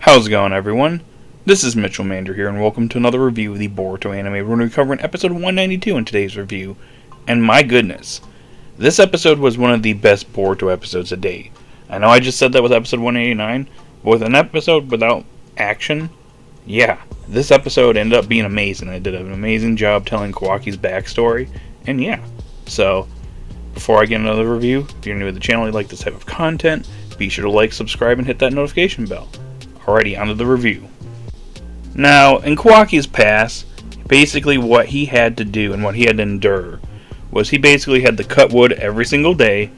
How's it going, everyone? This is Mitchell Mander here, and welcome to another review of the Boruto anime. We're going to be covering episode 192 in today's review. And my goodness, this episode was one of the best Boruto episodes to date. I know I just said that with episode 189, but with an episode without action, yeah, this episode ended up being amazing. I did an amazing job telling Kawaki's backstory, and yeah. So, before I get into the review, if you're new to the channel and you like this type of content, be sure to like, subscribe, and hit that notification bell. Alrighty, onto the review. Now, in Kawaki's past, basically what he had to do and what he had to endure was he basically had to cut wood every single day,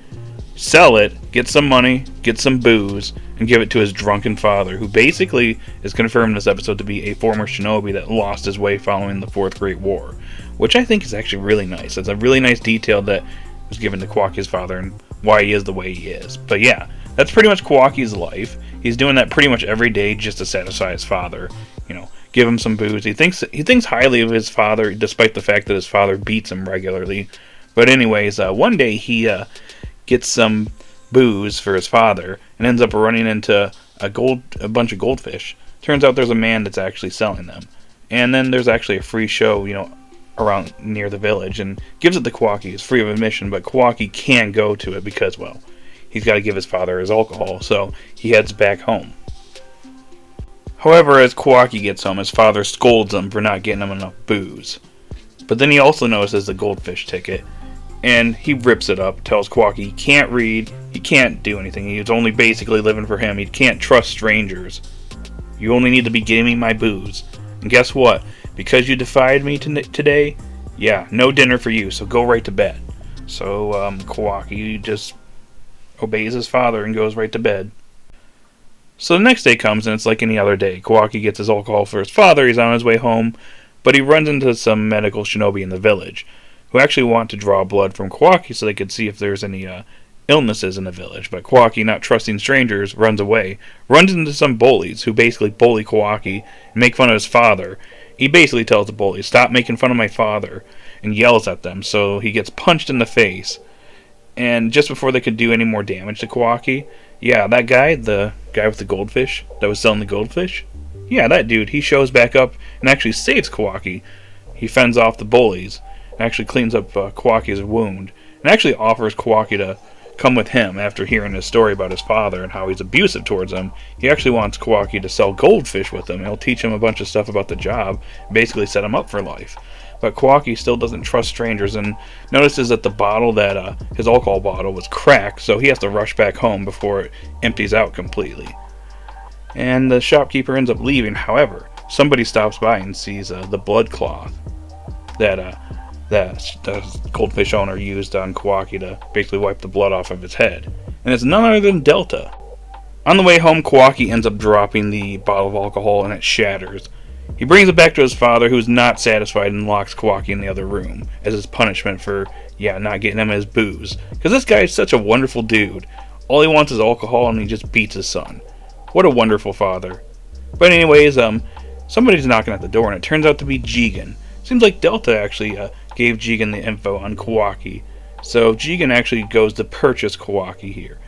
sell it, get some money, get some booze, and give it to his drunken father, who basically is confirmed in this episode to be a former shinobi that lost his way following the Fourth Great War, which I think is actually really nice. It's a really nice detail that was given to Kawaki's father and why he is the way he is. But yeah, that's pretty much Kawaki's life. He's doing that pretty much every day just to satisfy his father. You know, give him some booze. He thinks highly of his father, despite the fact that his father beats him regularly. But anyways, one day he gets some booze for his father and ends up running into a bunch of goldfish. Turns out there's a man that's actually selling them. And then there's actually a free show, around near the village, and gives it to Kawaki. It's free of admission, but Kawaki can't go to it because, well, he's got to give his father his alcohol, so he heads back home. However, as Kawaki gets home, his father scolds him for not getting him enough booze. But then he also notices the goldfish ticket, and he rips it up, tells Kawaki he can't read, he can't do anything, he's only basically living for him, he can't trust strangers. You only need to be giving me my booze. And guess what? Because you defied me today, yeah, no dinner for you, so go right to bed. So, Kawaki just obeys his father and goes right to bed. So the next day comes and it's like any other day. Kawaki gets his alcohol for his father, he's on his way home, but he runs into some medical shinobi in the village who actually want to draw blood from Kawaki so they could see if there's any illnesses in the village. But Kawaki, not trusting strangers, runs away, runs into some bullies who basically bully Kawaki and make fun of his father. He basically tells the bullies, "Stop making fun of my father," and yells at them, so he gets punched in the face. And just before they could do any more damage to Kawaki, yeah, that guy, the guy with the goldfish that was selling the goldfish, yeah, that dude, he shows back up and actually saves Kawaki. He fends off the bullies, and actually cleans up Kawaki's wound, and actually offers Kawaki to come with him after hearing his story about his father and how he's abusive towards him. He actually wants Kawaki to sell goldfish with him. He'll teach him a bunch of stuff about the job, basically set him up for life. But Kawaki still doesn't trust strangers and notices that the bottle that his alcohol bottle was cracked, so he has to rush back home before it empties out completely. And the shopkeeper ends up leaving. However, somebody stops by and sees the blood cloth that the goldfish owner used on Kawaki to basically wipe the blood off of his head. And it's none other than Delta. On the way home, Kawaki ends up dropping the bottle of alcohol and it shatters. He brings it back to his father, who's not satisfied, and locks Kawaki in the other room as his punishment for, not getting him his booze. Because this guy is such a wonderful dude. All he wants is alcohol, and he just beats his son. What a wonderful father. But anyways, somebody's knocking at the door, and it turns out to be Jigen. Seems like Delta actually gave Jigen the info on Kawaki. So Jigen actually goes to purchase Kawaki here.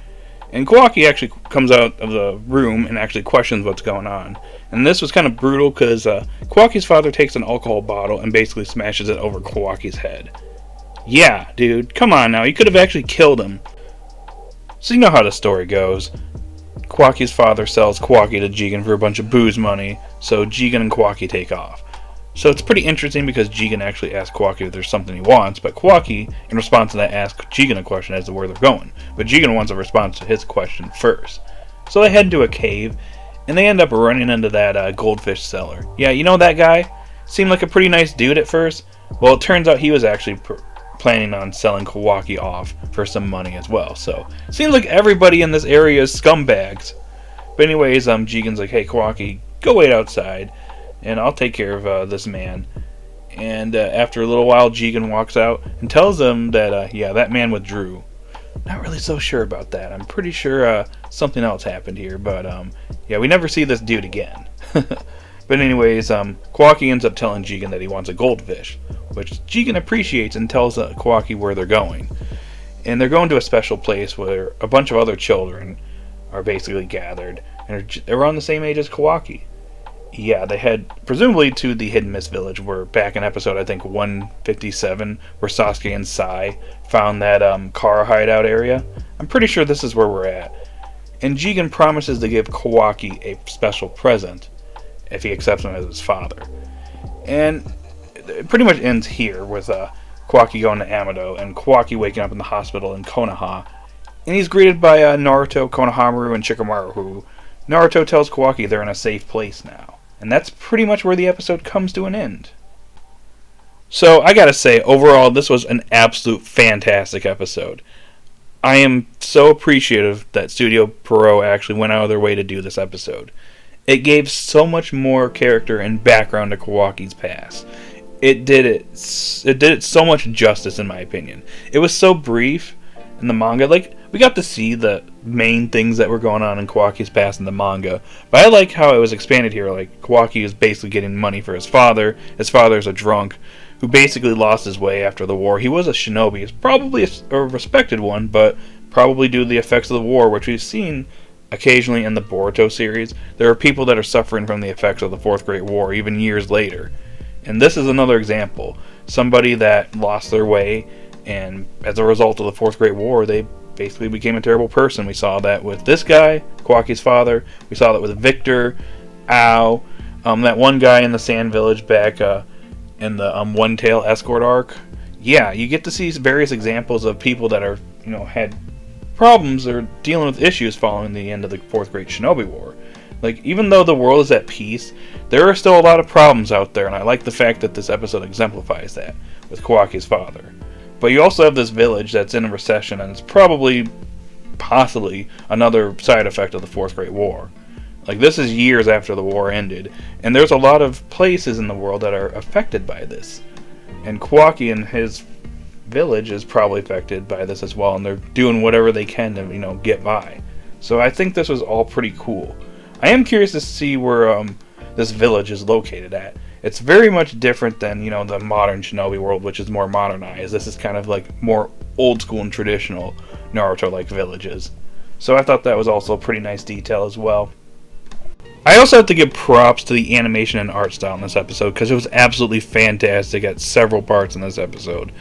And Kawaki actually comes out of the room and actually questions what's going on. And this was kind of brutal because Kawaki's father takes an alcohol bottle and basically smashes it over Kawaki's head. Yeah, dude, come on now, you could have actually killed him. So you know how the story goes. Kawaki's father sells Kawaki to Jigen for a bunch of booze money, so Jigen and Kawaki take off. So it's pretty interesting because Jigen actually asks Kawaki if there's something he wants, but Kawaki, in response to that, asks Jigen a question as to where they're going. But Jigen wants a response to his question first. So they head to a cave, and they end up running into that goldfish seller. Yeah, you know that guy? Seemed like a pretty nice dude at first. Well, it turns out he was actually planning on selling Kawaki off for some money as well. So, seems like everybody in this area is scumbags. But anyways, Jigen's like, "Hey Kawaki, go wait outside, and I'll take care of this man." And after a little while, Jigen walks out and tells them that, that man withdrew. Not really so sure about that. I'm pretty sure something else happened here, but we never see this dude again. But anyways, Kawaki ends up telling Jigen that he wants a goldfish, which Jigen appreciates and tells Kawaki where they're going. And they're going to a special place where a bunch of other children are basically gathered. and they're around the same age as Kawaki. Yeah, they had, presumably to the Hidden Mist Village, where back in episode, I think, 157, where Sasuke and Sai found that Kara hideout area. I'm pretty sure this is where we're at. And Jigen promises to give Kawaki a special present if he accepts him as his father. And it pretty much ends here with Kawaki going to Amado and Kawaki waking up in the hospital in Konoha. And he's greeted by Naruto, Konohamaru, and Shikamaru, who Naruto tells Kawaki they're in a safe place now. And that's pretty much where the episode comes to an end. So, I gotta say, overall, this was an absolute fantastic episode. I am so appreciative that Studio Pierrot actually went out of their way to do this episode. It gave so much more character and background to Kawaki's past. It did it so much justice, in my opinion. It was so brief in the manga. Like, we got to see the main things that were going on in Kawaki's past in the manga, but I like how it was expanded here. Like, Kawaki is basically getting money for his father. His father's a drunk who basically lost his way after the war. He was a shinobi. He's probably a respected one, but probably due to the effects of the war, which we've seen occasionally in the Boruto series. There are people that are suffering from the effects of the Fourth Great War, even years later. And this is another example. Somebody that lost their way, and as a result of the Fourth Great War, they basically became a terrible person. We saw that with this guy, Kawaki's father. We saw that with Victor, Ao, that one guy in the Sand Village back in the One Tail escort arc. Yeah, you get to see various examples of people that are, had problems or dealing with issues following the end of the Fourth Great Shinobi War. Like, even though the world is at peace, there are still a lot of problems out there, and I like the fact that this episode exemplifies that with Kawaki's father. But you also have this village that's in a recession, and it's possibly another side effect of the Fourth Great War. Like, this is years after the war ended, and there's a lot of places in the world that are affected by this. And Kawaki and his village is probably affected by this as well, and they're doing whatever they can to, get by. So I think this was all pretty cool. I am curious to see where this village is located at. It's very much different than, the modern Shinobi world, which is more modernized. This is kind of like more old school and traditional Naruto-like villages. So I thought that was also a pretty nice detail as well. I also have to give props to the animation and art style in this episode, because it was absolutely fantastic at several parts in this episode.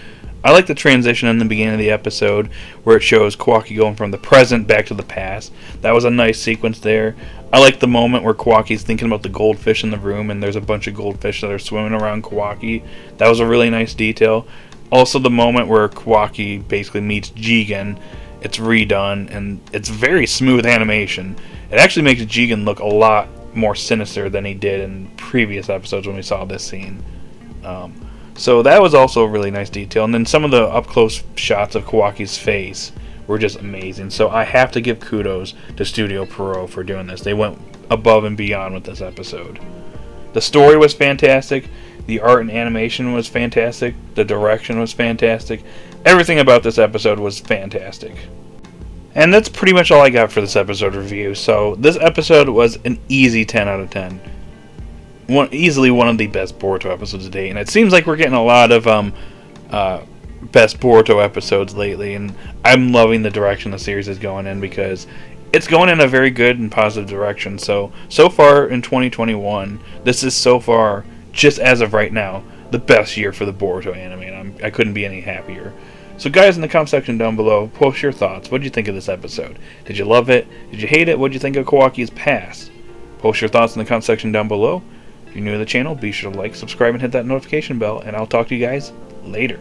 I like the transition in the beginning of the episode, where it shows Kawaki going from the present back to the past. That was a nice sequence there. I like the moment where Kawaki's thinking about the goldfish in the room, and there's a bunch of goldfish that are swimming around Kawaki. That was a really nice detail. Also, the moment where Kawaki basically meets Jigen, it's redone, and it's very smooth animation. It actually makes Jigen look a lot more sinister than he did in previous episodes when we saw this scene. So that was also a really nice detail. And then some of the up-close shots of Kawaki's face were just amazing. So I have to give kudos to Studio Pierrot for doing this. They went above and beyond with this episode. The story was fantastic. The art and animation was fantastic. The direction was fantastic. Everything about this episode was fantastic. And that's pretty much all I got for this episode review. So this episode was an easy 10 out of 10. Easily one of the best Boruto episodes to date, and it seems like we're getting a lot of best Boruto episodes lately, and I'm loving the direction the series is going in, because it's going in a very good and positive direction. So far in 2021, this is so far, just as of right now, the best year for the Boruto anime, and I couldn't be any happier. So guys, in the comment section down below, post your thoughts. What did you think of this episode? Did you love it? Did you hate it? What did you think of Kawaki's past? Post your thoughts in the comment section down below. If you're new to the channel, be sure to like, subscribe, and hit that notification bell, and I'll talk to you guys later.